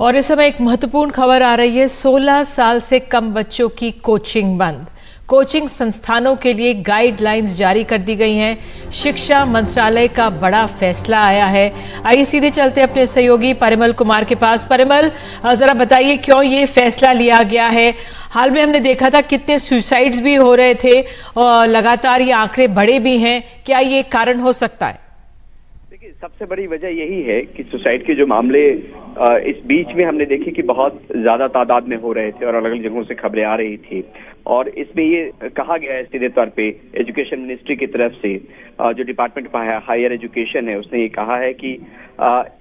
और इस समय एक महत्वपूर्ण खबर आ रही है। 16 साल से कम बच्चों की कोचिंग बंद। कोचिंग संस्थानों के लिए गाइडलाइंस जारी कर दी गई हैं। शिक्षा मंत्रालय का बड़ा फैसला आया है। आइए सीधे चलते हैं अपने सहयोगी परिमल कुमार के पास। परिमल, जरा बताइए क्यों ये फैसला लिया गया है। हाल में हमने देखा था कितने सुसाइड्स भी हो रहे थे और लगातार ये आंकड़े बढ़े भी हैं। क्या ये कारण हो सकता है? देखिए, सबसे बड़ी वजह यही है कि सुसाइड के जो मामले इस बीच में हमने देखे कि बहुत ज्यादा तादाद में हो रहे थे और अलग अलग जगहों से खबरें आ रही थी। और इसमें ये कहा गया है सीधे तौर पे एजुकेशन मिनिस्ट्री की तरफ से, जो डिपार्टमेंट ऑफ हायर एजुकेशन है उसने ये कहा है कि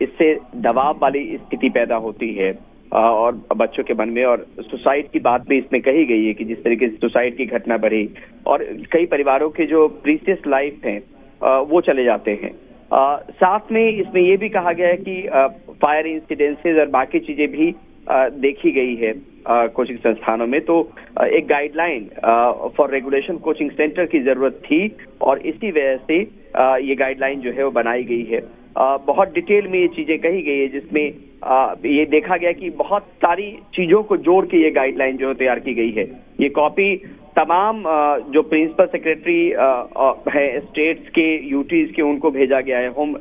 इससे दबाव वाली स्थिति पैदा होती है और बच्चों के मन में, और सुसाइड की बात भी इसमें कही गई है कि जिस तरीके से सुसाइड की घटना बढ़ी और कई परिवारों के जो प्रीसियस लाइफ हैं वो चले जाते हैं। साथ में इसमें यह भी कहा गया है कि फायर इंसिडेंसेस और बाकी चीजें भी देखी गई है कोचिंग संस्थानों में। तो एक guideline for regulation coaching centre की जरूरत थी और इसी वजह से ये गाइडलाइन जो है वो बनाई गई है। बहुत डिटेल में ये चीजें कही गई है, जिसमें ये देखा गया कि बहुत सारी चीजों को जोड़ के ये गाइडलाइन जो तैयार की गई है। ये कॉपी तमाम जो प्रिंसिपल सेक्रेटरी है स्टेट्स के, यूटीज के, उनको भेजा गया है। होम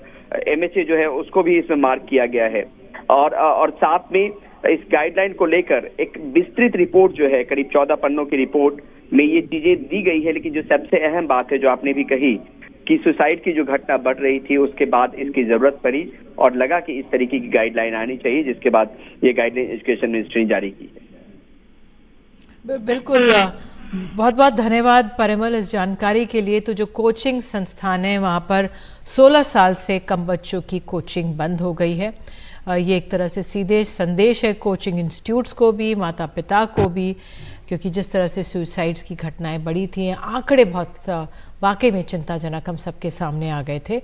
एमएचए जो है उसको भी इसमें मार्क किया गया है और साथ में इस गाइडलाइन को लेकर एक विस्तृत रिपोर्ट जो है, करीब 14 पन्नों की रिपोर्ट में ये चीजें दी गई है। लेकिन जो सबसे अहम बात है, जो आपने भी कही कि सुसाइड की जो घटना बढ़ रही थी उसके बाद इसकी जरूरत पड़ी और लगा कि इस तरीके की गाइडलाइन आनी चाहिए, जिसके बाद ये गाइडलाइन एजुकेशन मिनिस्ट्री ने जारी की है। बिल्कुल, बहुत बहुत धन्यवाद परिमल इस जानकारी के लिए। तो जो कोचिंग संस्थान है वहाँ पर 16 साल से कम बच्चों की कोचिंग बंद हो गई है। ये एक तरह से सीधे संदेश है कोचिंग इंस्टीट्यूट्स को भी, माता पिता को भी, क्योंकि जिस तरह से सुसाइड्स की घटनाएं बढ़ी थी, आंकड़े बहुत वाकई में चिंताजनक हम सबके सामने आ गए थे।